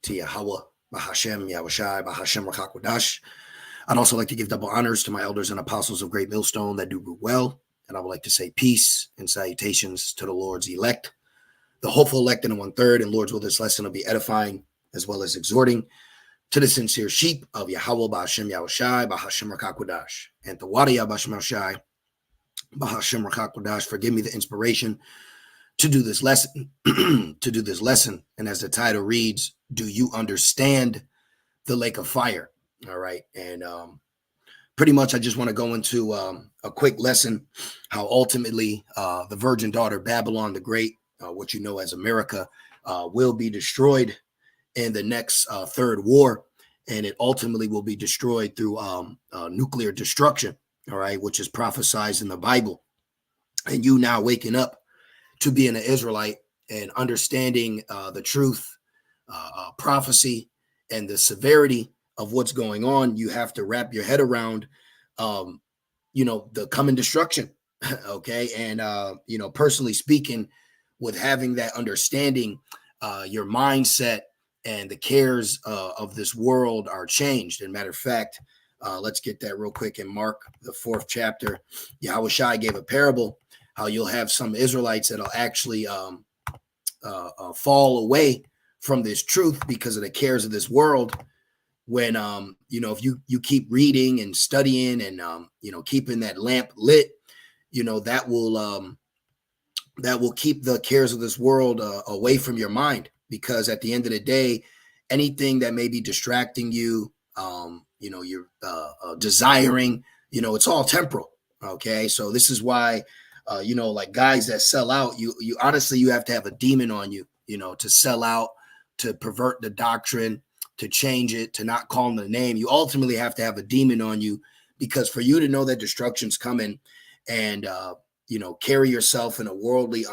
to Yahweh, Bahashem, Yahushai, Bahashem Rakakwadash. I'd also like to give double honors to my elders and apostles of Great Millstone that do root well. And I would like to say peace and salutations to the Lord's elect, the hopeful elect in the 1/3. And Lord's will, this lesson will be edifying as well as exhorting to the sincere sheep of Yahweh, Bahashem Yahushai, Bahashem Rakakwadash. And the Wadiya Bahashem Yahushai, Bahashem Rakakwadash, forgive me the inspiration to do this lesson, And as the title reads, do you understand the lake of fire? All right. And pretty much I just want to go into a quick lesson, how ultimately the virgin daughter Babylon the Great, what you know as America, will be destroyed in the next third war. And it ultimately will be destroyed through nuclear destruction, all right, which is prophesied in the Bible. And you now waking up to being an Israelite and understanding the truth, prophecy, and the severity of what's going on, you have to wrap your head around, the coming destruction. Okay. And, personally speaking, with having that understanding, your mindset and the cares of this world are changed. And matter of fact, let's get that real quick in Mark, the 4th chapter. Yahushua gave a parable how you'll have some Israelites that'll actually fall away from this truth because of the cares of this world. When, if you keep reading and studying and, keeping that lamp lit, that will keep the cares of this world away from your mind. Because at the end of the day, anything that may be distracting you, you're desiring, it's all temporal. Okay. So this is why, like guys that sell out, you honestly, you have to have a demon on you, to sell out, to pervert the doctrine, to change it, to not call them the name. You ultimately have to have a demon on you, because for you to know that destruction's coming and, carry yourself in a worldly,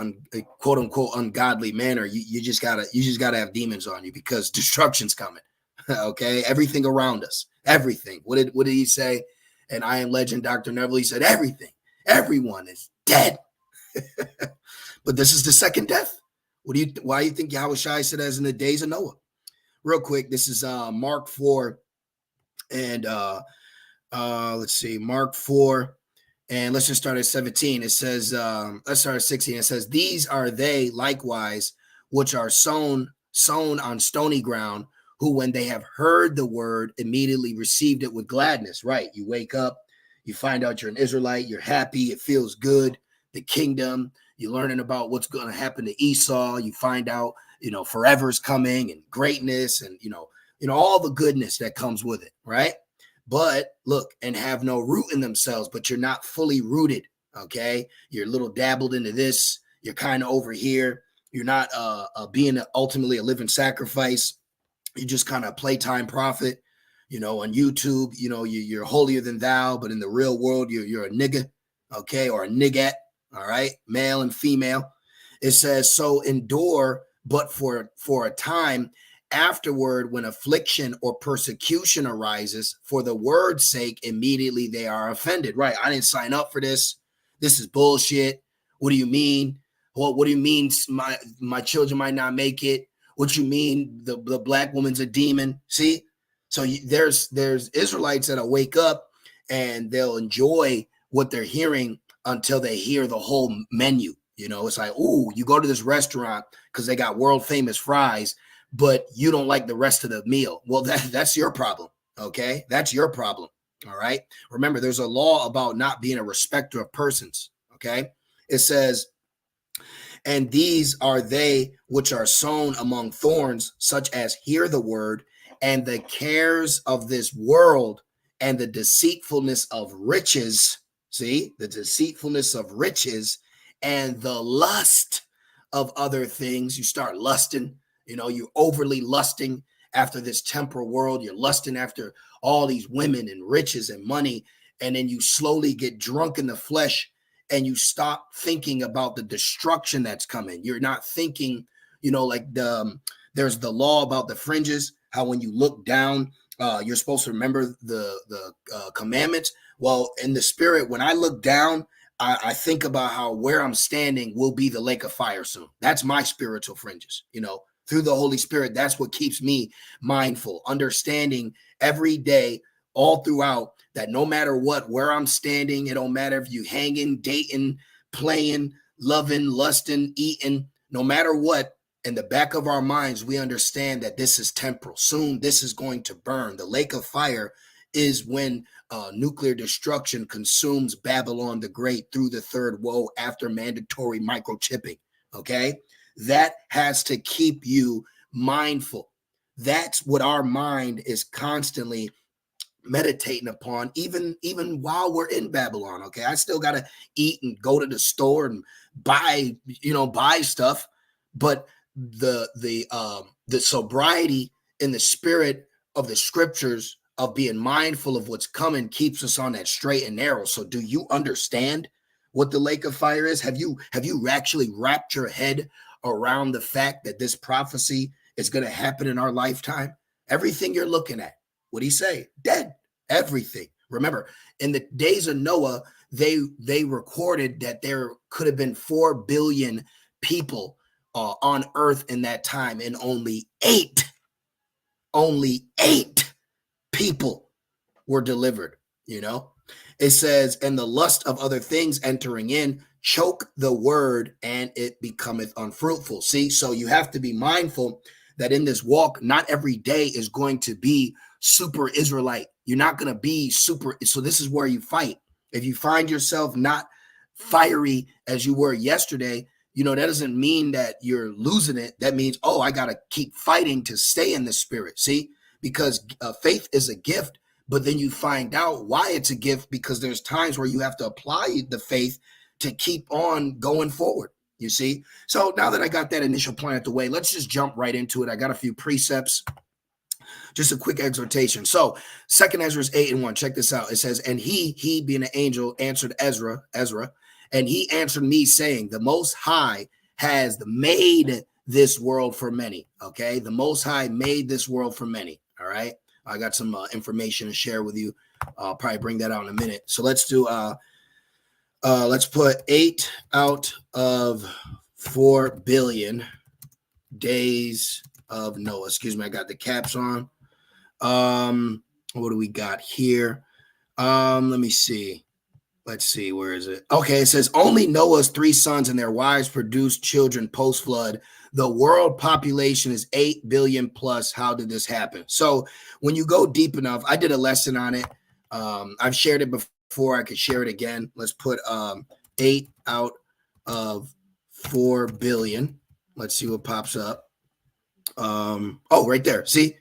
quote unquote, ungodly manner, you just gotta have demons on you, because destruction's coming. Okay. Everything around us, everything. What did he say? And I Am Legend, Dr. Neville, he said, everyone is dead. But this is the second death. Why do you think Yahushua said as in the days of Noah? Real quick, this is Mark 4, and let's see, Mark 4, and let's just start at 17. It says, let's start at 16. It says, these are they likewise which are sown on stony ground, who when they have heard the word immediately received it with gladness. Right? You wake up, you find out you're an Israelite, you're happy, it feels good, the kingdom, you're learning about what's going to happen to Esau, you find out, forever's coming and greatness and, all the goodness that comes with it, right? But look, and have no root in themselves, but you're not fully rooted, okay? You're a little dabbled into this, you're kind of over here, you're not being ultimately a living sacrifice, you're just kind of a playtime prophet, on YouTube, you're holier than thou, but in the real world, you're a nigga, okay, or a nigget, all right, male and female. It says, so endure but for a time, afterward, when affliction or persecution arises for the word's sake, immediately they are offended. Right? I didn't sign up for this. This is bullshit. What do you mean? What do you mean my children might not make it? What you mean the black woman's a demon? See? So there's Israelites that'll wake up and they'll enjoy what they're hearing until they hear the whole menu. It's like, ooh, you go to this restaurant because they got world famous fries, but you don't like the rest of the meal. Well, that's your problem. Okay. That's your problem. All right. Remember, there's a law about not being a respecter of persons. Okay. It says, and these are they which are sown among thorns, such as hear the word, and the cares of this world and the deceitfulness of riches. See, the deceitfulness of riches and the lust of other things. You start lusting, you're overly lusting after this temporal world. You're lusting after all these women and riches and money. And then you slowly get drunk in the flesh and you stop thinking about the destruction that's coming. You're not thinking, there's the law about the fringes, how when you look down, you're supposed to remember the commandments. Well, in the spirit, when I look down, I think about how where I'm standing will be the lake of fire soon. That's my spiritual fringes, through the Holy Spirit. That's what keeps me mindful, understanding every day, all throughout, that no matter what, where I'm standing, it don't matter if you hanging, dating, playing, loving, lusting, eating, no matter what, in the back of our minds, we understand that this is temporal. Soon this is going to burn. The lake of fire is when nuclear destruction consumes Babylon the Great through the third woe after mandatory microchipping. Okay, that has to keep you mindful. That's what our mind is constantly meditating upon, even while we're in Babylon. Okay, I still got to eat and go to the store and buy stuff, but the sobriety in the spirit of the scriptures of being mindful of what's coming keeps us on that straight and narrow. So do you understand what the lake of fire is? Have you actually wrapped your head around the fact that this prophecy is going to happen in our lifetime? Everything you're looking at, what'd he say? Dead. Everything. Remember, in the days of Noah, they recorded that there could have been 4 billion people on earth in that time, and only eight people were delivered. It says, and the lust of other things entering in choke the word, and it becometh unfruitful. See, so you have to be mindful that in this walk, not every day is going to be super Israelite. You're not going to be super. So this is where you fight. If you find yourself not fiery as you were yesterday, that doesn't mean that you're losing it. That means, I got to keep fighting to stay in the spirit. See, because faith is a gift, but then you find out why it's a gift, because there's times where you have to apply the faith to keep on going forward. You see? So now that I got that initial plan out the way, let's just jump right into it. I got a few precepts, just a quick exhortation. So 2 Ezra 8:1, check this out. It says, and he being an angel answered Ezra, and he answered me saying, the Most High has made this world for many. Okay. The Most High made this world for many. All right. I got some information to share with you. I'll probably bring that out in a minute. So let's do, let's put 8 out of 4 billion days of Noah. Excuse me, I got the caps on. What do we got here? Let me see. Let's see, where is it? Okay, it says only Noah's 3 sons and their wives produced children post-flood. The world population is 8 billion plus. How did this happen? So when you go deep enough, I did a lesson on it. I've shared it before. I could share it again. Let's put 8 out of 4 billion. Let's see what pops up. Right there. See?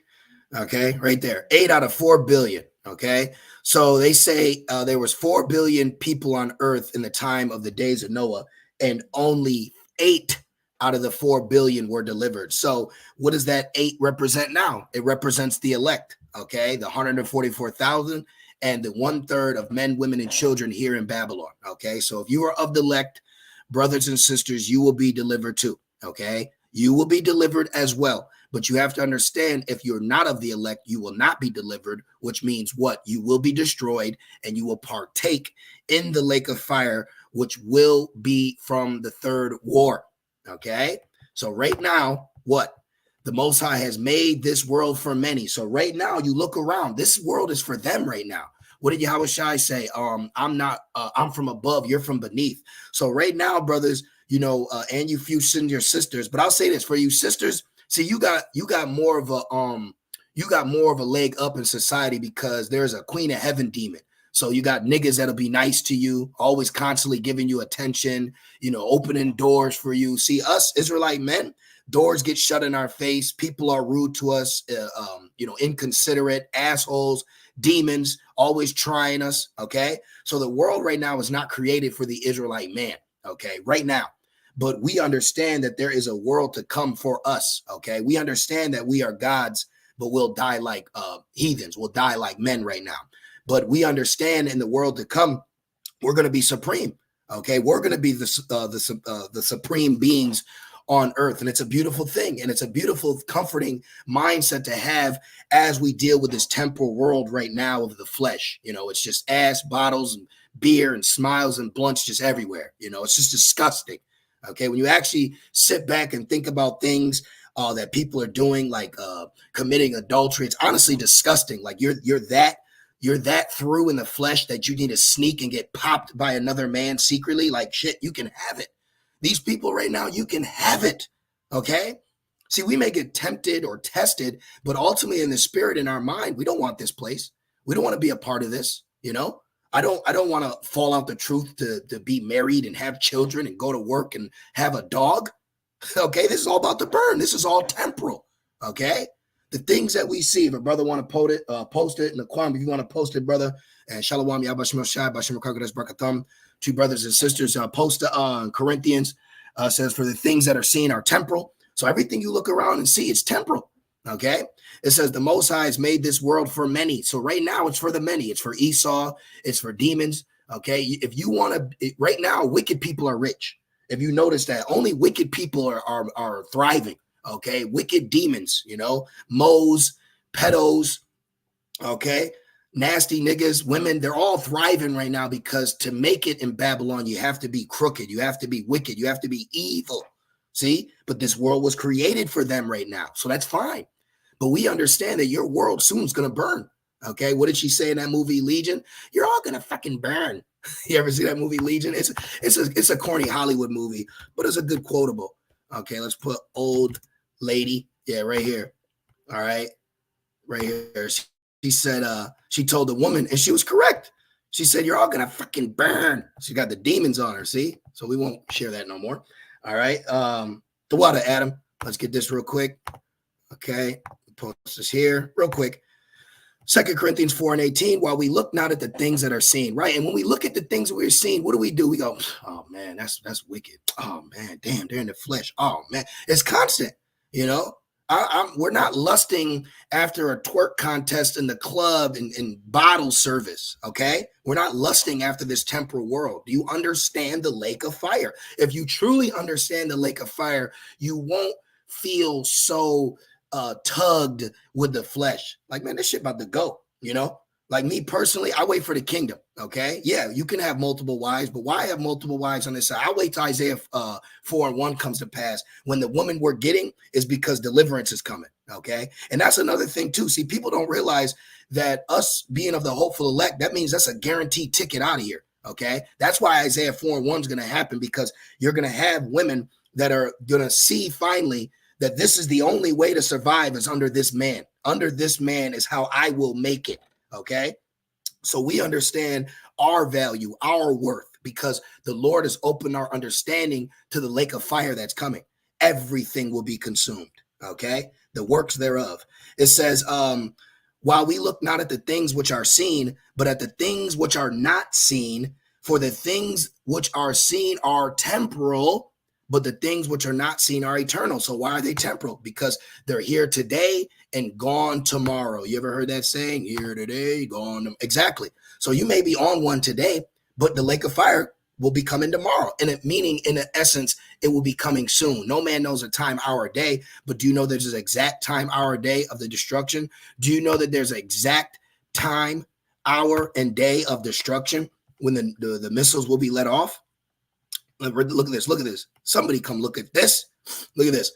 Okay, right there. 8 out of 4 billion. Okay, so they say there was 4 billion people on earth in the time of the days of Noah, and only 8 out of the 4 billion were delivered. So what does that 8 represent now? It represents the elect. Okay, the 144,000 and the 1/3 of men, women, and children here in Babylon. Okay, so if you are of the elect, brothers and sisters, you will be delivered too. Okay, you will be delivered as well. But you have to understand, if you're not of the elect, you will not be delivered, which means what? You will be destroyed, and you will partake in the lake of fire, which will be from the third war. Okay? So right now, what? The Most High has made this world for many. So right now, you look around. This world is for them right now. What did Yahushua say? I'm from above, you're from beneath. So right now, brothers, and you few your sisters, but I'll say this for you sisters. See, you got more of a leg up in society, because there's a queen of heaven demon. So you got niggas that'll be nice to you, always constantly giving you attention, opening doors for you. See, us Israelite men, doors get shut in our face. People are rude to us, inconsiderate, assholes, demons, always trying us. Okay. So the world right now is not created for the Israelite man. Okay. Right now. But we understand that there is a world to come for us. Okay. We understand that we are gods, but we'll die like heathens. We'll die like men right now. But we understand in the world to come, we're going to be supreme. Okay. We're going to be the supreme beings on earth. And it's a beautiful thing. And it's a beautiful, comforting mindset to have as we deal with this temporal world right now of the flesh. It's just ass, bottles, and beer, and smiles, and blunts just everywhere. It's just disgusting. Okay, when you actually sit back and think about things that people are doing, like committing adultery. It's honestly disgusting. Like you're that through in the flesh that you need to sneak and get popped by another man secretly. Like shit, you can have it. These people right now, you can have it. Okay. See, we may get tempted or tested, but ultimately in the spirit, in our mind, we don't want this place. We don't want to be a part of this. You know, I don't want to fall out the truth to be married and have children and go to work and have a dog. Okay. This is all about the burn. This is all temporal. Okay. The things that we see, if a brother want to post it in the Quam, if you want to post it, brother, and Shalom, Yabashim Shai, Bashim Kagadas Brakatham, two brothers and sisters, post on Corinthians, says, for the things that are seen are temporal. So everything you look around and see, it's temporal. Okay. It says the Most High has made this world for many. So right now it's for the many. It's for Esau. It's for demons. Okay. If you want to, right now, wicked people are rich. If you notice that only wicked people are thriving. Okay. Wicked demons, you know, moes, pedos. Okay. Nasty niggas, women, they're all thriving right now because to make it in Babylon, you have to be crooked. You have to be wicked. You have to be evil. See, but this world was created for them right now. So that's fine. But we understand that your world soon is going to burn. Okay. What did she say in that movie, Legion? You're all going to fucking burn. You ever see that movie, Legion? It's a corny Hollywood movie, but it's a good quotable. Okay. Let's put old lady. Yeah. Right here. All right. Right here. She said, she told the woman, and she was correct. She said, you're all going to fucking burn. She got the demons on her. See? So we won't share that no more. All right. The water, Adam. Let's get this real quick. Okay. Post this here real quick. 2 Corinthians 4:18. While we look not at the things that are seen, right? And when we look at the things that we're seeing, what do? We go, oh man, that's wicked. Oh man, damn, they're in the flesh. Oh man, it's constant, you know. We're not lusting after a twerk contest in the club and bottle service, okay? We're not lusting after this temporal world. Do you understand the lake of fire? If you truly understand the lake of fire, you won't feel so tugged with the flesh. Like, man, this shit about to go, you know? Like me personally, I wait for the kingdom, okay? Yeah, you can have multiple wives, but why have multiple wives on this side? I wait till Isaiah 4:1 comes to pass. When the woman we're getting is because deliverance is coming, okay? And that's another thing too. See, people don't realize that us being of the hopeful elect, that means that's a guaranteed ticket out of here, okay? That's why Isaiah 4:1 is going to happen, because you're going to have women that are going to see finally that this is the only way to survive is under this man. Under this man is how I will make it. Okay, so we understand our value, our worth, because the Lord has opened our understanding to the lake of fire that's coming. Everything will be consumed. Okay, the works thereof. It says, while we look not at the things which are seen, but at the things which are not seen, for the things which are seen are temporal, but the things which are not seen are eternal. So why are they temporal? Because they're here today and gone tomorrow. You ever heard that saying? Here today, gone. Exactly. So you may be on one today, but the lake of fire will be coming tomorrow. And it meaning, in essence, it will be coming soon. No man knows a time, hour, day, but do you know there's an exact time, hour, day of the destruction? Do you know that there's an exact time, hour, and day of destruction when the missiles will be let off? Look at this. Look at this. Somebody come look at this. Look at this.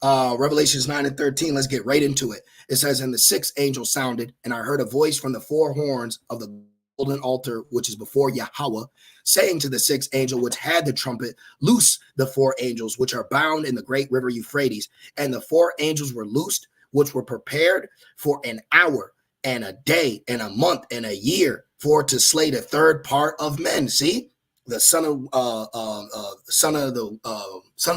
Revelations 9:13. Let's get right into it. It says, and the sixth angel sounded, and I heard a voice from the four horns of the golden altar, which is before Yahweh, saying to the sixth angel, which had the trumpet, loose the four angels, which are bound in the great river Euphrates. And the four angels were loosed, which were prepared for an hour and a day and a month and a year, for to slay the third part of men. See? The son of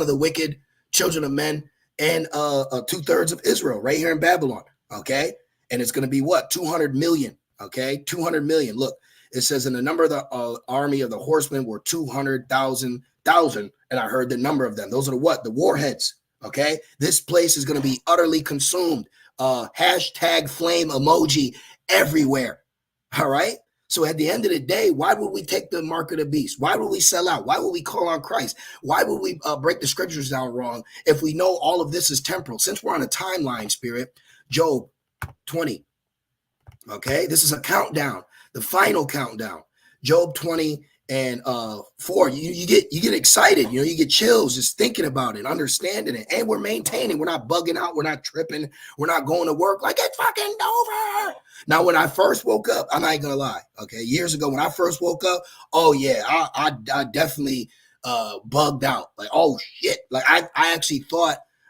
the wicked, children of men, and 2/3 of Israel right here in Babylon. Okay, and it's going to be what, 200 million. Okay, 200 million. Look, it says, in the number of the army of the horsemen were 200,000, and I heard the number of them. Those are the what? The warheads. Okay, this place is going to be utterly consumed. Hashtag flame emoji everywhere. All right. So at the end of the day, why would we take the mark of the beast? Why would we sell out? Why would we call on Christ? Why would we break the scriptures down wrong if we know all of this is temporal? Since we're on a timeline, Spirit, Job 20. Okay, this is a countdown, the final countdown. Job 20 And 4, you get excited, you get chills just thinking about it, understanding it, and we're maintaining. We're not bugging out, we're not tripping, we're not going to work like it's fucking over. Now, when I first woke up, I'm not gonna lie, okay, years ago when I first woke up, oh yeah, I definitely bugged out, like, oh shit, like I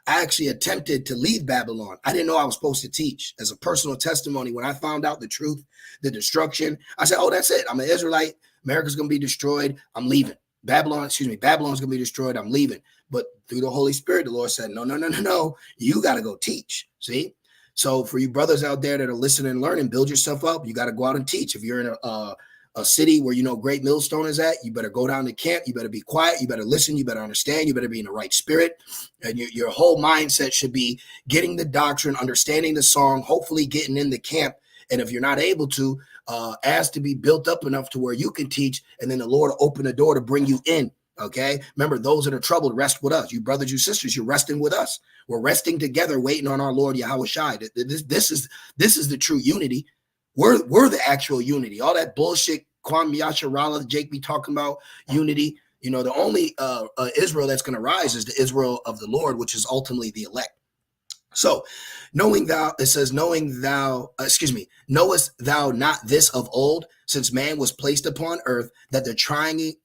actually attempted to leave Babylon. I didn't know I was supposed to teach. As a personal testimony, when I found out the truth, the destruction, I said, oh, that's it, I'm an Israelite. America's going to be destroyed. I'm leaving. Babylon's going to be destroyed. I'm leaving. But through the Holy Spirit, the Lord said, no. You got to go teach. See? So for you brothers out there that are listening and learning, build yourself up. You got to go out and teach. If you're in a city where Great Millstone is at, you better go down to camp. You better be quiet. You better listen. You better understand. You better be in the right spirit. And your whole mindset should be getting the doctrine, understanding the song, hopefully getting in the camp. And if you're not able to, ask to be built up enough to where you can teach, and then the Lord will open the door to bring you in. Okay. Remember, those that are troubled, rest with us. You brothers, you sisters, you're resting with us. We're resting together, waiting on our Lord Yahweh Shai. This is the true unity. We're the actual unity. All that bullshit, Kwame Yasharala, Jake be talking about unity. The only Israel that's going to rise is the Israel of the Lord, which is ultimately the elect. So, knowest thou not this of old, since man was placed upon earth, that the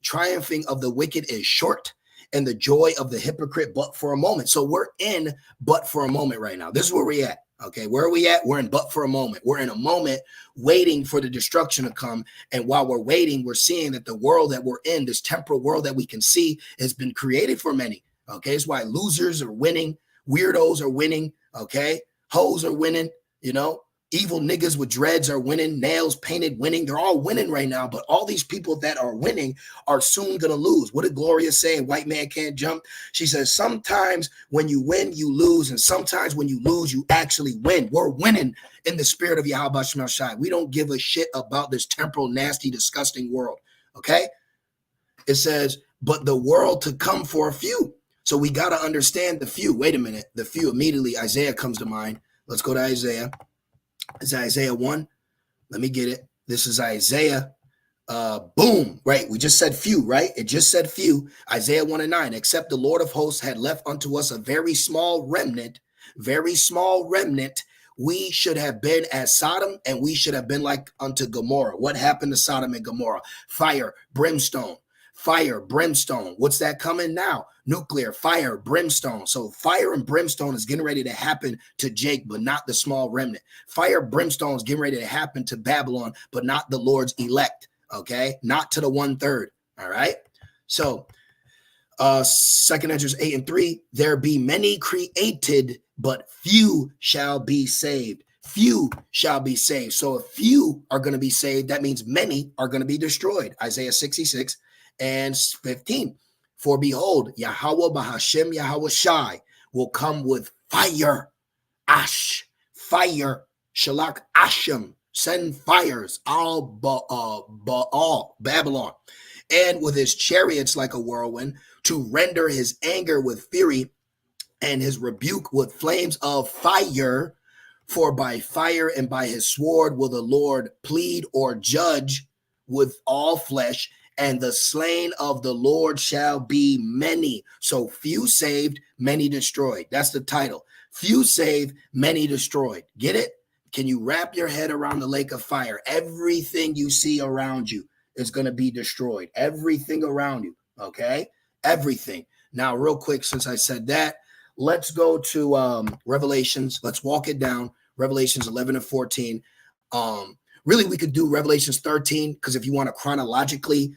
triumphing of the wicked is short, and the joy of the hypocrite but for a moment. So we're in but for a moment right now. This is where we're at. Okay, where are we at? We're in but for a moment. We're in a moment waiting for the destruction to come. And while we're waiting, we're seeing that the world that we're in, this temporal world that we can see, has been created for many. Okay, it's why losers are winning, weirdos are winning. Okay, hoes are winning, evil niggas with dreads are winning, nails painted winning. They're all winning right now, but all these people that are winning are soon going to lose. What did Gloria say? White man can't jump. She says, sometimes when you win, you lose. And sometimes when you lose, you actually win. We're winning in the spirit of Yahweh Shema Shai. We don't give a shit about this temporal, nasty, disgusting world. Okay. It says, but the world to come for a few. So we got to understand the few. Wait a minute. The few, immediately Isaiah comes to mind. Let's go to Isaiah. It's Isaiah 1. Let me get it. This is Isaiah. Boom. Right. We just said few, right? It just said few. Isaiah 1:9. Except the Lord of hosts had left unto us a very small remnant. We should have been as Sodom, and we should have been like unto Gomorrah. What happened to Sodom and Gomorrah? Fire, brimstone. What's that coming now? Nuclear, fire, brimstone. So fire and brimstone is getting ready to happen to Jake, but not the small remnant. Fire, brimstone is getting ready to happen to Babylon, but not the Lord's elect. Okay, not to the 1/3. All right. So 2 Ezra 8:3, there be many created, but few shall be saved. Few shall be saved. So if few are going to be saved, that means many are going to be destroyed. Isaiah 66:15. For behold, Yahweh Bahashem Yahweh Shai will come with fire, fire, Shalak Ashem, send fires, all Babylon, and with his chariots like a whirlwind, to render his anger with fury and his rebuke with flames of fire. For by fire and by his sword will the Lord plead or judge with all flesh, and the slain of the Lord shall be many. So few saved, many destroyed. That's the title. Few saved, many destroyed. Get it? Can you wrap your head around the lake of fire? Everything you see around you is going to be destroyed. Everything around you. Okay? Everything. Now, real quick, since I said that, let's go to Revelations. Let's walk it down. Revelations 11 and 14. Really, we could do Revelations 13, because if you want to chronologically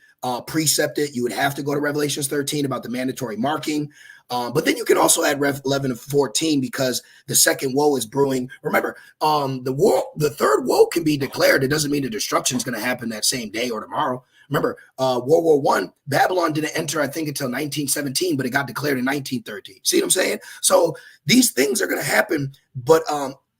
precept it, you would have to go to Revelations 13 about the mandatory marking. But then you can also add Rev 11 and 14, because the second woe is brewing. Remember, the third woe can be declared. It doesn't mean the destruction is going to happen that same day or tomorrow. Remember, World War I, Babylon didn't enter, I think, until 1917, but it got declared in 1913. See what I'm saying? So these things are going to happen, but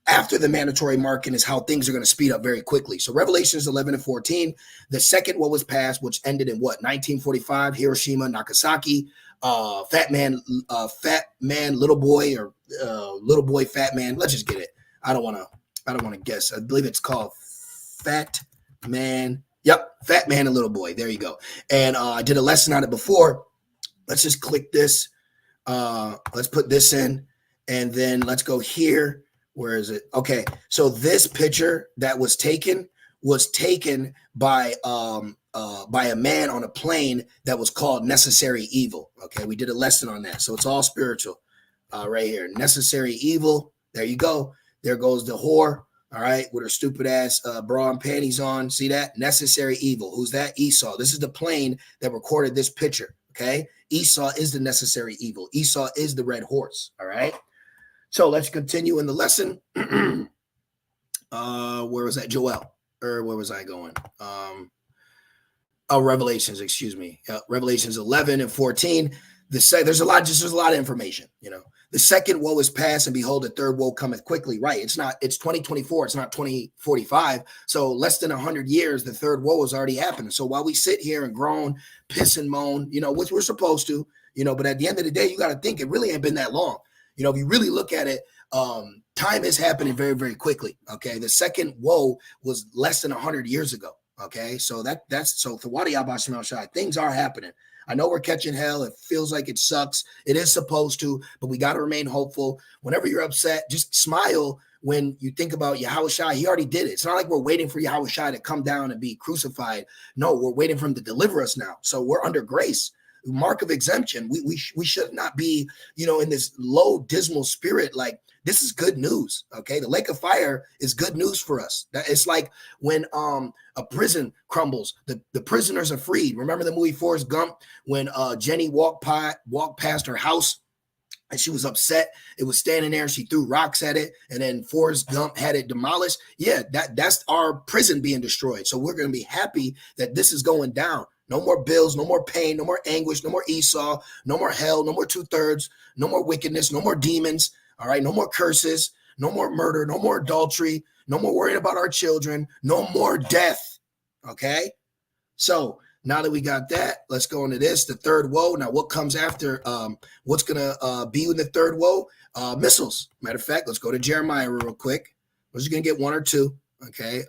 after the mandatory marking is how things are going to speed up very quickly. So Revelations 11 and 14, the second woe was passed, which ended in what? 1945, Hiroshima, Nagasaki, fat man, little boy, or little boy, fat man. Let's just get it. I don't want to guess. I believe it's called Fat Man Yep, Fat Man and Little Boy. There you go. And I did a lesson on it before. Let's just click this. Let's put this in, and then let's go here. Where is it? Okay, so this picture that was taken by a man on a plane that was called Necessary Evil. Okay, we did a lesson on that, so it's all spiritual. Right here, Necessary Evil. There you go. There goes the whore. All right, with her stupid ass bra and panties on. See that? Necessary Evil. Who's that? Esau. This is the plane that recorded this picture. Okay, Esau is the necessary evil. Esau is the red horse. All right. So let's continue in the lesson. Where was that? Joel. Or where was I going? Revelations, excuse me. Revelations 11 and 14. There's a lot of information, you know. The second woe is past, and behold, the third woe cometh quickly. Right. It's 2024, it's not 2045. So less than 100 years, the third woe has already happened. So while we sit here and groan, piss and moan, you know, which we're supposed to, you know, but at the end of the day, you got to think it really ain't been that long. You know, if you really look at it, time is happening very, very quickly. Okay. The second woe was less than 100 years ago. Okay. So so Thawadi Abba Shemal Shai, things are happening. I know we're catching hell. It feels like it sucks. It is supposed to, but we got to remain hopeful. Whenever you're upset, just smile when you think about Yahushua. He already did it. It's not like we're waiting for Yahushua to come down and be crucified. No, we're waiting for him to deliver us now. So we're under grace. Mark of exemption. We should not be, you know, in this low dismal spirit. Like, this is good news. Okay. The lake of fire is good news for us. It's like when a prison crumbles, the prisoners are freed. Remember the movie Forrest Gump when Jenny walked past her house and she was upset. It was standing there and she threw rocks at it, and then Forrest Gump had it demolished. Yeah, that's our prison being destroyed. So we're going to be happy that this is going down. No more bills, no more pain, no more anguish, no more Esau, no more hell, no more 2/3, no more wickedness, no more demons. All right, no more curses, no more murder, no more adultery, no more worrying about our children, no more death. Okay, so now that we got that, let's go into this, the third woe. Now, what comes after? What's gonna be in the third woe? Missiles. Matter of fact, let's go to Jeremiah real quick. We're just gonna get one or two. Okay.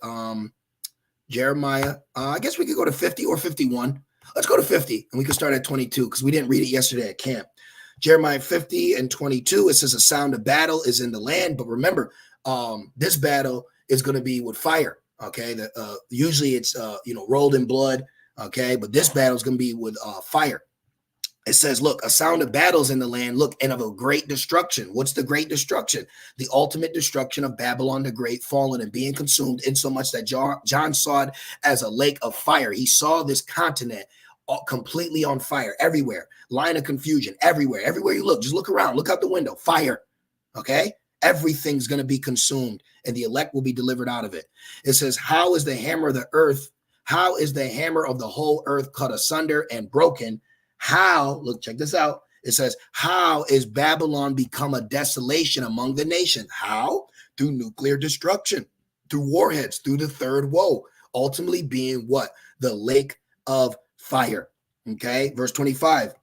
Jeremiah. I guess we could go to 50 or 51. Let's go to 50, and we can start at 22 because we didn't read it yesterday at camp. Jeremiah 50 and 22, it says a sound of battle is in the land. But remember, this battle is going to be with fire. Okay. Usually it's, rolled in blood. Okay. But this battle is going to be with fire. It says, look, a sound of battles in the land, look, and of a great destruction. What's the great destruction? The ultimate destruction of Babylon the Great, fallen and being consumed, in so much that John saw it as a lake of fire. He saw this continent completely on fire everywhere. Line of confusion everywhere. Everywhere you look, just look around, look out the window, fire. Okay. Everything's going to be consumed and the elect will be delivered out of it. It says, how is the hammer of the earth? How is the hammer of the whole earth cut asunder and broken? How, look, check this out. It says, how is Babylon become a desolation among the nations? How? Through nuclear destruction, through warheads, through the third woe, ultimately being what? The lake of fire. Okay. Verse 25.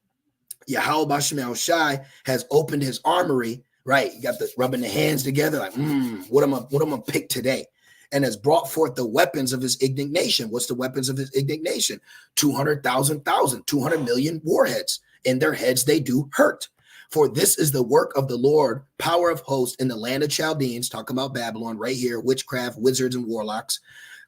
Yahweh Bashemel Shai has opened his armory, right? You got the rubbing the hands together, like, what am I gonna pick today? And has brought forth the weapons of his indignation. What's the weapons of his indignation? 200,000, 200 million warheads. In their heads they do hurt. For this is the work of the Lord, power of hosts in the land of Chaldeans, talking about Babylon right here, witchcraft, wizards, and warlocks.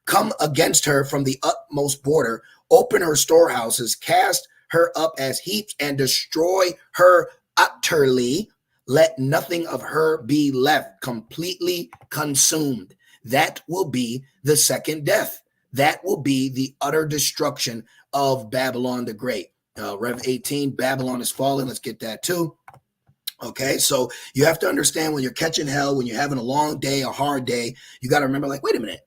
Come against her from the utmost border, open her storehouses, cast her up as heaps, and destroy her utterly. Let nothing of her be left, completely consumed. That will be the second death. That will be the utter destruction of Babylon the Great. Rev 18, Babylon is fallen. Let's get that too. Okay, so you have to understand when you're catching hell, when you're having a long day, a hard day, you got to remember, like, wait a minute.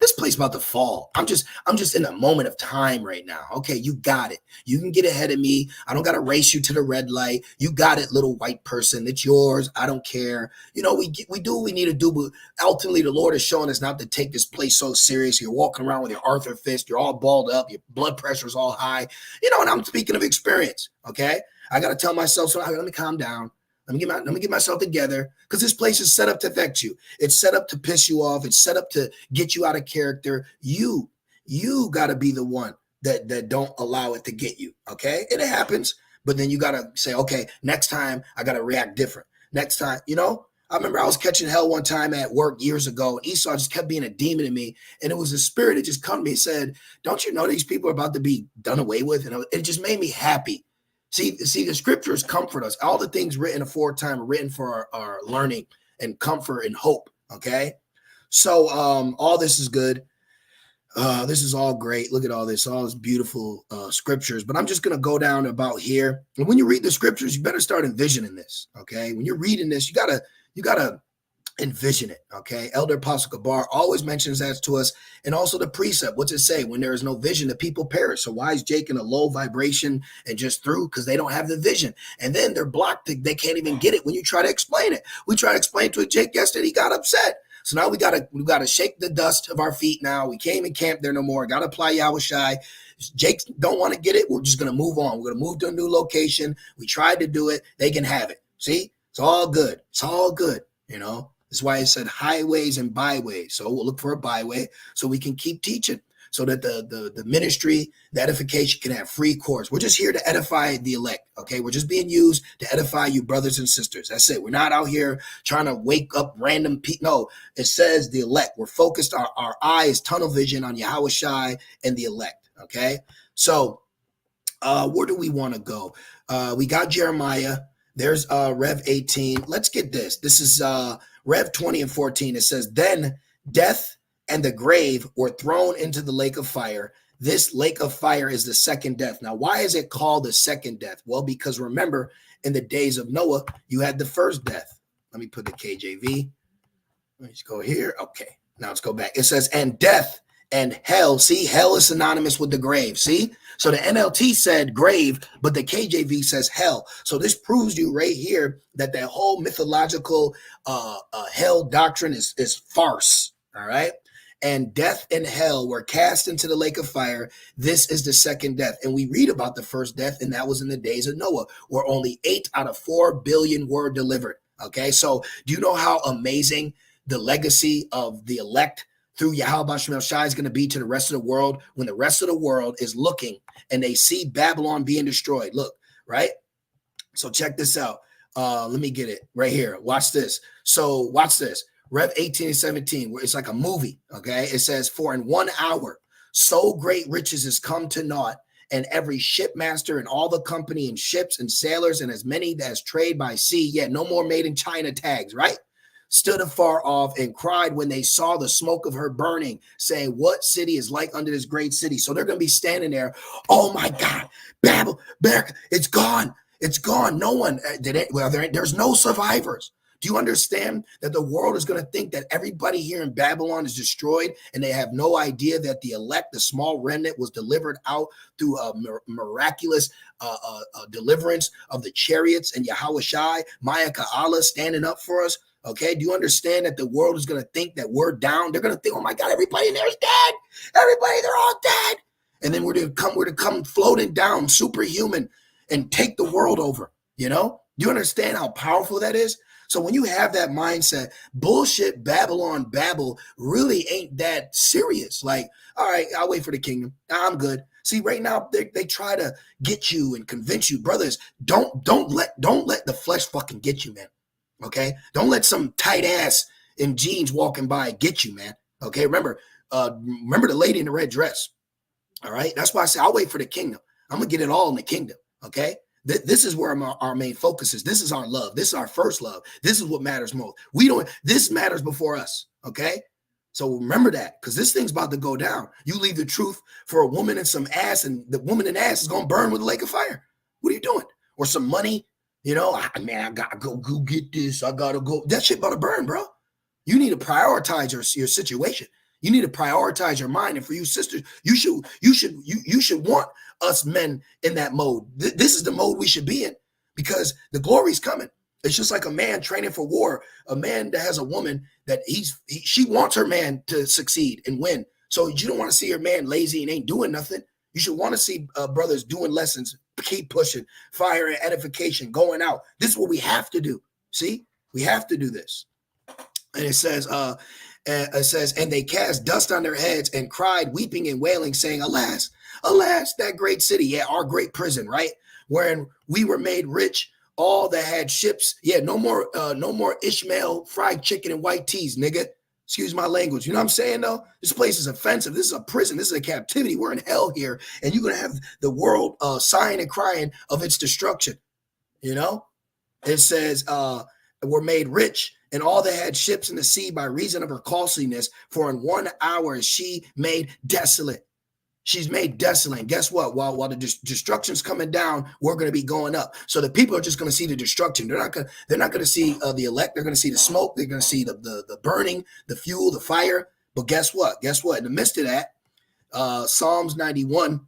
This place about to fall. I'm just in a moment of time right now. Okay, you got it. You can get ahead of me. I don't got to race you to the red light. You got it, little white person. It's yours. I don't care. You know, we do what we need to do, but ultimately the Lord is showing us not to take this place so serious. You're walking around with your Arthur fist. You're all balled up. Your blood pressure is all high. You know, and I'm speaking of experience. Okay, I got to tell myself, so let me calm down. Let me get myself together, because this place is set up to affect you. It's set up to piss you off. It's set up to get you out of character. You You got to be the one that don't allow it to get you. Okay. And it happens, but then you got to say, okay, next time I got to react different. Next time, I remember I was catching hell one time at work years ago, and Esau just kept being a demon in me. And it was a spirit that just come to me and said, don't you know these people are about to be done away with? And it just made me happy. See, the scriptures comfort us. All the things written aforetime are written for our learning and comfort and hope. Okay. So all this is good. This is all great. Look at all this beautiful scriptures. But I'm just going to go down about here. And when you read the scriptures, you better start envisioning this. Okay. When you're reading this, you gotta envision it. Okay. Elder Apostle Gabar always mentions that to us. And also the precept. What's it say? When there is no vision, the people perish. So why is Jake in a low vibration and just through? Because they don't have the vision. And then they're blocked. They can't even get it when you try to explain it. We tried to explain to Jake yesterday. He got upset. So now we gotta shake the dust of our feet now. We can't even camp there no more. Gotta apply Yahweh Shai. Jake don't want to get it. We're just gonna move on. We're gonna move to a new location. We tried to do it. They can have it. See, it's all good. It's all good. That's why I said highways and byways. So we'll look for a byway so we can keep teaching, so that the ministry, the edification can have free course. We're just here to edify the elect, okay? We're just being used to edify you brothers and sisters. That's it. We're not out here trying to wake up random people. No, it says the elect. We're focused, our eye is tunnel vision on Yahweh Shai and the elect, okay? So where do we want to go? We got Jeremiah. There's Rev 18. Let's get this. This is Rev 20 and 14. It says, then death and the grave were thrown into the lake of fire. This lake of fire is the second death. Now, why is it called the second death? Well, because remember, in the days of Noah, you had the first death. Let me put the KJV. Let's go here. Okay, now let's go back. It says, and death and hell. See, hell is synonymous with the grave. See? So the NLT said grave, but the KJV says hell. So this proves you right here that whole mythological hell doctrine is farce. All right? And death and hell were cast into the lake of fire. This is the second death. And we read about the first death, and that was in the days of Noah, where only 8 out of 4 billion were delivered. Okay, so do you know how amazing the legacy of the elect through Yahweh Shem El Shai is going to be to the rest of the world when the rest of the world is looking and they see Babylon being destroyed? Look, right? So check this out. Let me get it right here. Watch this. So watch this. Rev 18 and 17, where it's like a movie, okay? It says, for in 1 hour, so great riches is come to naught, and every shipmaster and all the company and ships and sailors and as many as trade by sea, yet no more made in China tags, right? Stood afar off and cried when they saw the smoke of her burning, saying, what city is like unto this great city? So they're going to be standing there. Oh my God, Babel, it's gone. It's gone. No one did it. Well, there's no survivors. Do you understand that the world is going to think that everybody here in Babylon is destroyed, and they have no idea that the elect, the small remnant, was delivered out through a miraculous deliverance of the chariots and Yahweh Shai, Ma'aka Allah standing up for us? Okay, do you understand that the world is going to think that we're down? They're going to think, oh my God, everybody in there is dead. Everybody, they're all dead. And then we're to come floating down, superhuman, and take the world over. Do you understand how powerful that is? So when you have that mindset, bullshit Babylon Babel really ain't that serious. Like, all right, I'll wait for the kingdom. I'm good. See, right now they try to get you and convince you, brothers. Don't let the flesh fucking get you, man. Okay, don't let some tight ass in jeans walking by get you, man. Okay, remember the lady in the red dress. All right, that's why I say I'll wait for the kingdom. I'm gonna get it all in the kingdom. Okay. This is where our main focus is. This is our love. This is our first love. This is what matters most. This matters before us. Okay. So remember that, because this thing's about to go down. You leave the truth for a woman and some ass, and the woman and ass is going to burn with a lake of fire. What are you doing? Or some money, I got to go get this. I got to go. That shit about to burn, bro. You need to prioritize your situation. You need to prioritize your mind. And for you sisters, you should want us men in that mode. This is the mode we should be in, because the glory's coming. It's just like a man training for war, a man that has a woman that she wants her man to succeed and win. So you don't want to see your man lazy and ain't doing nothing. You should want to see brothers doing lessons, keep pushing, fire and edification, going out. This is what we have to do. See, we have to do this. And it says, And it says, and they cast dust on their heads and cried, weeping and wailing, saying, alas, alas, that great city, yeah, our great prison, right? Wherein we were made rich, all that had ships. Yeah, no more Ishmael fried chicken and white teas, nigga. Excuse my language. You know what I'm saying, though? This place is offensive. This is a prison. This is a captivity. We're in hell here. And you're going to have the world sighing and crying of its destruction. You know? It says, were made rich, and all that had ships in the sea by reason of her costliness, for in 1 hour is she made desolate. She's made desolate. And guess what? While the destruction's coming down, we're going to be going up. So the people are just going to see the destruction. They're not going to see the elect. They're going to see the smoke. They're going to see the burning, the fuel, the fire. But guess what? Guess what? In the midst of that, Psalms 91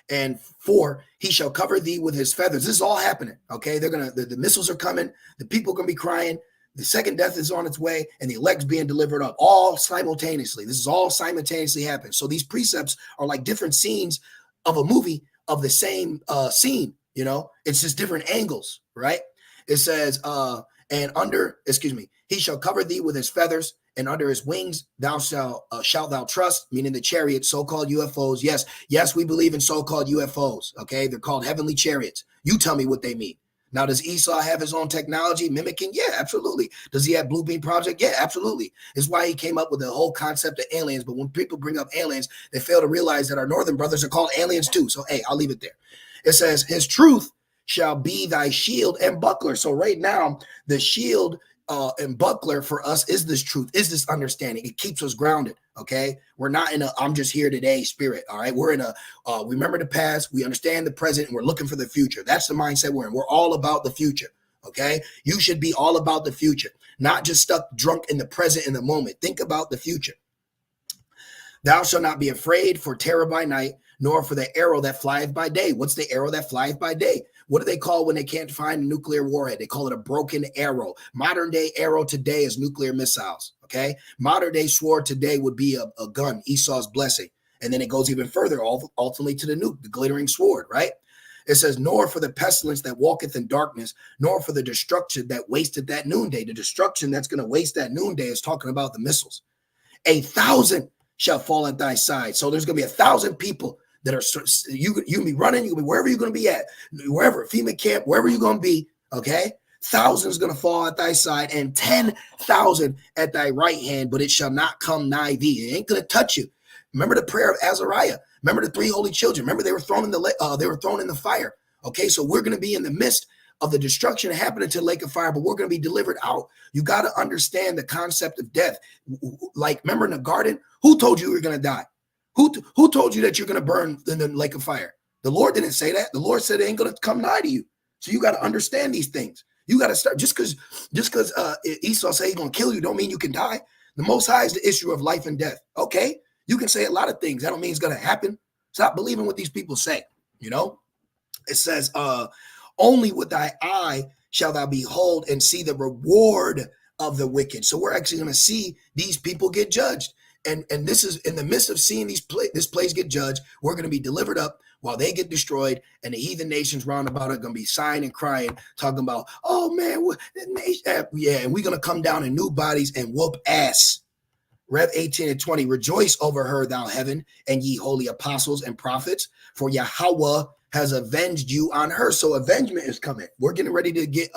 and 4, he shall cover thee with his feathers. This is all happening. Okay, the missiles are coming. The people are going to be crying. The second death is on its way, and the elect's being delivered up, all simultaneously. This is all simultaneously happening. So these precepts are like different scenes of a movie of the same scene. You know, it's just different angles, right? It says, he shall cover thee with his feathers, and under his wings thou shalt thou trust, meaning the chariot, so-called UFOs. Yes, we believe in so-called UFOs. Okay, they're called heavenly chariots. You tell me what they mean. Now, does Esau have his own technology mimicking? Yeah, absolutely. Does he have Blue Beam Project? Yeah, absolutely. It's why he came up with the whole concept of aliens. But when people bring up aliens, they fail to realize that our northern brothers are called aliens too. So, hey, I'll leave it there. It says, his truth shall be thy shield and buckler. So right now, the shield and buckler for us is this truth, is this understanding. It keeps us grounded. Okay, we're not in a I'm just here today spirit. All right, we're in a we remember the past, we understand the present, and we're looking for the future. That's the mindset we're in. We're all about the future. Okay, you should be all about the future, not just stuck drunk in the present in the moment. Think about the future. Thou shalt not be afraid for terror by night, nor for the arrow that flieth by day. What's the arrow that flieth by day? What do they call when they can't find a nuclear warhead? They call it a broken arrow. Modern day arrow today is nuclear missiles. Okay. Modern day sword today would be a gun, Esau's blessing. And then it goes even further, ultimately to the nuke, the glittering sword, right? It says, nor for the pestilence that walketh in darkness, nor for the destruction that wasteth that noonday. The destruction that's going to waste that noonday is talking about the missiles. 1,000 shall fall at thy side. So there's going to be 1,000 people that are, you can be running, you can be wherever you're going to be at, wherever, FEMA camp, wherever you're going to be, okay? 1,000 is going to fall at thy side, and 10,000 at thy right hand, but it shall not come nigh thee. It ain't going to touch you. Remember the prayer of Azariah. Remember the 3 holy children. Remember they were thrown in the fire. Okay, so we're going to be in the midst of the destruction happening to the lake of fire, but we're going to be delivered out. You got to understand the concept of death. Like, remember in the garden, who told you were going to die? Who told you that you're going to burn in the lake of fire? The Lord didn't say that. The Lord said it ain't going to come nigh to you. So you got to understand these things. You got to start, just because Esau say he's going to kill you don't mean you can die. The Most High is the issue of life and death. Okay, you can say a lot of things. That don't mean it's going to happen. Stop believing what these people say. You know, it says, only with thy eye shall thou behold and see the reward of the wicked. So we're actually going to see these people get judged. And this is in the midst of seeing this place get judged. We're going to be delivered up while they get destroyed, and the heathen nations round about are going to be sighing and crying, talking about, oh man, yeah, and we're going to come down in new bodies and whoop ass. Rev 18 and 20, rejoice over her, thou heaven, and ye holy apostles and prophets, for Yahweh has avenged you on her. So avengement is coming. We're getting ready to get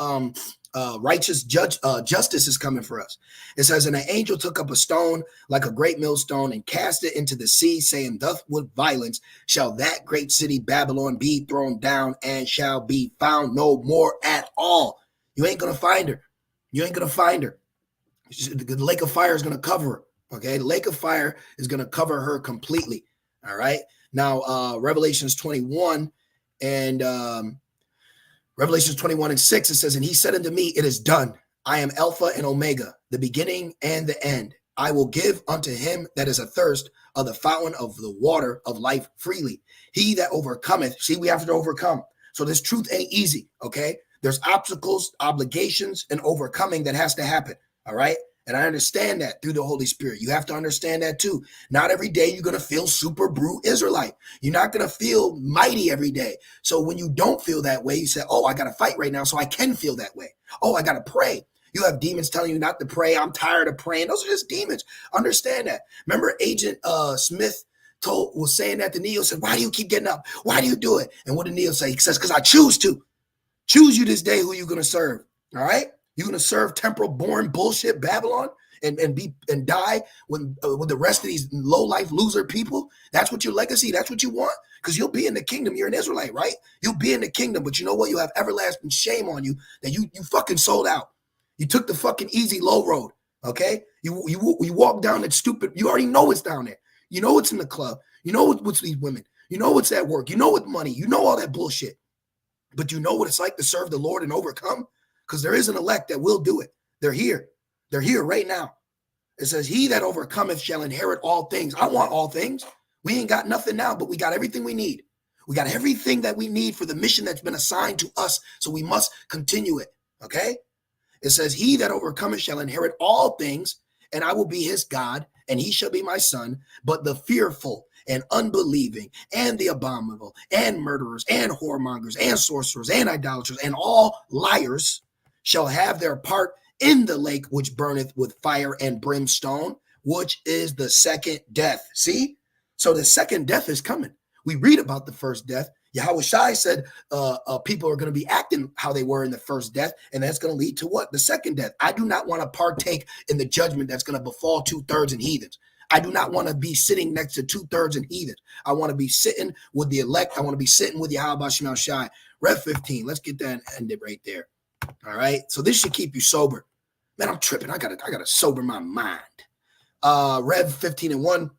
righteous justice is coming for us. It says, and an angel took up a stone like a great millstone and cast it into the sea, saying, thus with violence shall that great city Babylon be thrown down, and shall be found no more at all. You ain't going to find her. You ain't going to find her. The lake of fire is going to cover her. Okay. The lake of fire is going to cover her completely. All right. Now, Revelations 21 and Revelations 21 and 6, it says, and he said unto me, it is done. I am Alpha and Omega, the beginning and the end. I will give unto him that is athirst of the fountain of the water of life freely. He that overcometh, see, we have to overcome. So this truth ain't easy, okay? There's obstacles, obligations, and overcoming that has to happen, all right? And I understand that through the Holy Spirit. You have to understand that too. Not every day you're going to feel super brew Israelite. You're not going to feel mighty every day. So when you don't feel that way, you say, oh, I got to fight right now so I can feel that way. Oh, I got to pray. You have demons telling you not to pray. I'm tired of praying. Those are just demons. Understand that. Remember Agent Smith was saying that to Neo, said, why do you keep getting up? Why do you do it? And what did Neo say? He says, because I choose to. Choose you this day who you're going to serve. All right? You're going to serve temporal born bullshit Babylon and die with the rest of these low life loser people. That's what your legacy. That's what you want. Because you'll be in the kingdom. You're an Israelite, right? You'll be in the kingdom, but you know what? You have everlasting shame on you that you fucking sold out. You took the fucking easy low road. Okay? You walk down that stupid. You already know it's down there. You know it's in the club. You know what's these women. You know what's at work. You know what money. You know all that bullshit. But you know what it's like to serve the Lord and overcome? Because there is an elect that will do it. They're here. They're here right now. It says, he that overcometh shall inherit all things. I want all things. We ain't got nothing now, but we got everything we need. We got everything that we need for the mission that's been assigned to us. So we must continue it. Okay? It says, he that overcometh shall inherit all things, and I will be his God, and he shall be my son. But the fearful and unbelieving and the abominable and murderers and whoremongers and sorcerers and idolaters and all liars shall have their part in the lake which burneth with fire and brimstone, which is the second death. See? So the second death is coming. We read about the first death. Yahweh Shai said people are going to be acting how they were in the first death, and that's going to lead to what? The second death. I do not want to partake in the judgment that's going to befall 2/3 in heathens. I do not want to be sitting next to 2/3 in heathens. I want to be sitting with the elect. I want to be sitting with Yahweh Shem Shai. Rev 15. Let's get that and end it right there. All right. So this should keep you sober. Man, I'm tripping. I gotta sober my mind. Rev 15:1.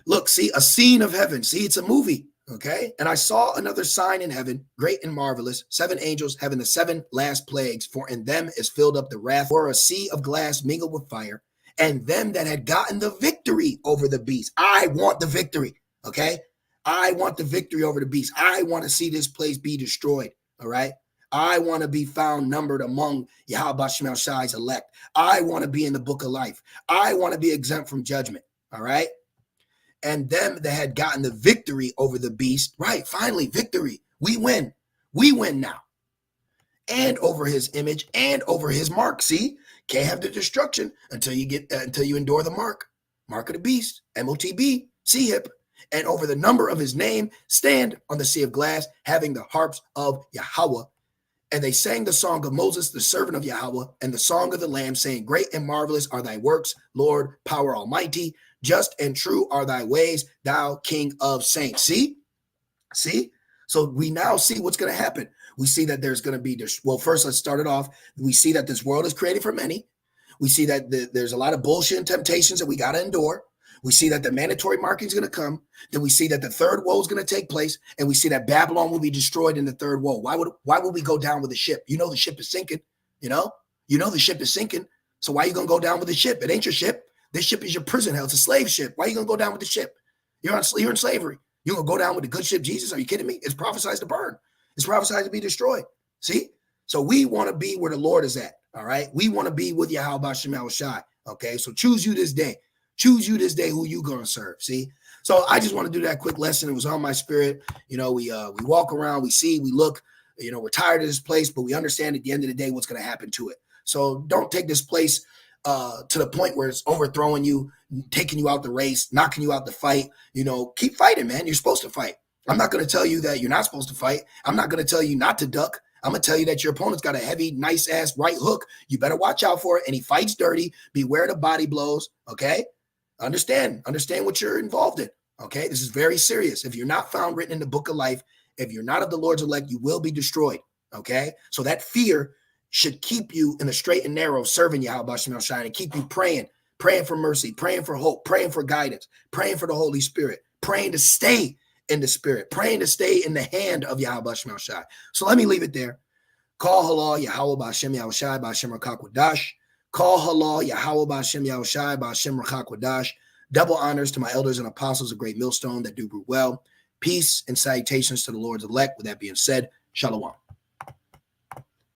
Look, see, a scene of heaven. See, it's a movie. Okay. And I saw another sign in heaven, great and marvelous, 7 angels having the 7 last plagues, for in them is filled up the wrath, or a sea of glass mingled with fire, and them that had gotten the victory over the beast. I want the victory. Okay. I want the victory over the beast. I want to see this place be destroyed. All right. I want to be found numbered among Yahweh Shem Shai's elect. I want to be in the book of life. I want to be exempt from judgment. All right. And them that had gotten the victory over the beast. Right. Finally, victory. We win. We win now. And over his image and over his mark. See, can't have the destruction until you endure the mark of the beast, MOTB, C-hip. And over the number of his name, stand on the sea of glass, having the harps of Yahweh. And they sang the song of Moses, the servant of Yahweh, and the song of the Lamb, saying, great and marvelous are thy works, Lord, power almighty. Just and true are thy ways, thou King of saints. See? So we now see what's going to happen. We see that there's going to be, well, first let's start it off. We see that this world is created for many. We see that there's a lot of bullshit and temptations that we got to endure. We see that the mandatory marking is going to come. Then we see that the third woe is going to take place. And we see that Babylon will be destroyed in the third woe. Why would we go down with the ship? You know the ship is sinking. You know the ship is sinking. So why are you going to go down with the ship? It ain't your ship. This ship is your prison hell. It's a slave ship. Why are you going to go down with the ship? You're in slavery. You're going to go down with the good ship, Jesus? Are you kidding me? It's prophesied to burn. It's prophesied to be destroyed. See? So we want to be where the Lord is at. All right? We want to be with Yahweh Shem Shai. Okay? So choose you this day. Choose you this day who you going to serve. See? So I just want to do that quick lesson. It was on my spirit. You know, we walk around, we see, we look, you know, we're tired of this place, but we understand at the end of the day what's going to happen to it. So don't take this place to the point where it's overthrowing you, taking you out the race, knocking you out the fight. You know, keep fighting, man. You're supposed to fight. I'm not going to tell you that you're not supposed to fight. I'm not going to tell you not to duck. I'm going to tell you that your opponent's got a heavy, nice ass right hook. You better watch out for it. And he fights dirty. Beware the body blows. Okay. Understand what you're involved in. Okay. This is very serious. If you're not found written in the book of life, if you're not of the Lord's elect, you will be destroyed. Okay. So that fear should keep you in the straight and narrow, serving Yahweh Shem Shai, and keep you praying for mercy, praying for hope, praying for guidance, praying for the Holy Spirit, praying to stay in the Spirit, praying to stay in the hand of Yahweh Shem Shai. So let me leave it there. Call halal Yahweh B'Shem Yahushai B'Shem Rakak Wadash. Call halal Yahweh B'Shem Yahushai B'Shem Rakak Wadash. Double honors to my elders and apostles of Great Millstone that do well. Peace and salutations to the Lord's elect. With that being said, Shalom.